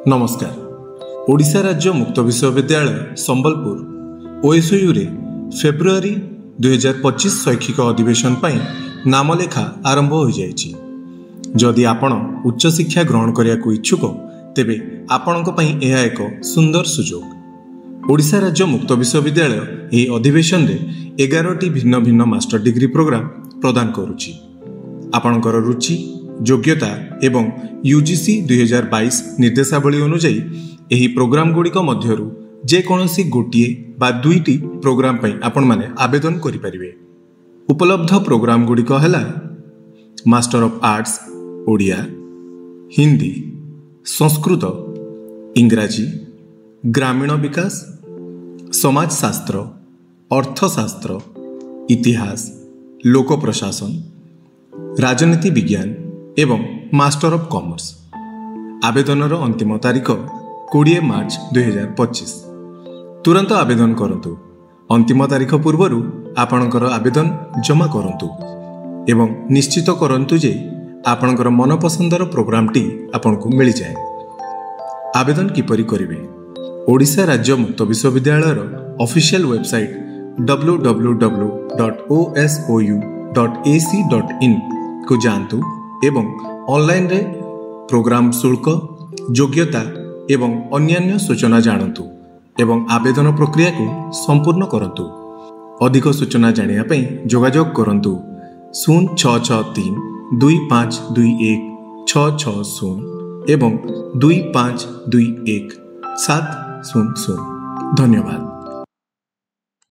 नमस्कार। ओडिशा राज्य मुक्त विश्वविद्यालय संबलपुर ओएसयू रे फेब्रुआरी 2025 शैक्षिक अधिवेशन पर नामलेखा आरंभ हो जाइछि। जदि आपण उच्च शिक्षा ग्रहण करिया को इच्छुक तेबे आपणक पई एहा एक सुंदर सुजोग। ओडिशा राज्य मुक्त विश्वविद्यालय एही अधिवेशन रे 11टी भिन्न भिन्न मास्टर डिग्री प्रोग्राम प्रदान करुछि। आपणकर रुचि योग्यता एवं यूजीसी 2022 निर्देशावली अनुसार एही प्रोग्राम गुड़िक मध्यरु जेकोसी गोटिए बा दुईटी प्रोग्राम पई आपण माने आवेदन करि परिबे। उपलब्ध प्रोग्राम गुड़िक हैला master of arts Odia, Hindi, Sanskrit, इंग्राजी, ग्रामीण विकास, समाजशास्त्र, अर्थशास्त्र, इतिहास, लोक प्रशासन, राजनीति विज्ञान एवं मास्टर ऑफ कॉमर्स। आवेदनर अंतिम तारीख 20 मार्च 2025। तुरंत आवेदन करंतु। अंतिम तारीख पूर्वरु आपणकर आवेदन जमा करंतु एवं निश्चित करंतु जे आपणकर मनपसंदर प्रोग्रामटी आपनकु मिल जाए। आवेदन किपरि करिवे? ओडिशा राज्य मुक्त विश्वविद्यालयर ऑफिशियल वेबसाइट www.osou.ac.in को जानतु एवं ऑनलाइन रे प्रोग्राम शुल्क, योग्यता एवं अन्यान्य सूचना जानतु एवं आवेदन प्रक्रिया को संपूर्ण करंतु। अधिक सूचना जानिया पई जोगाजोग करंतु 0663 2521 660 एवं 2521 700। धन्यवाद।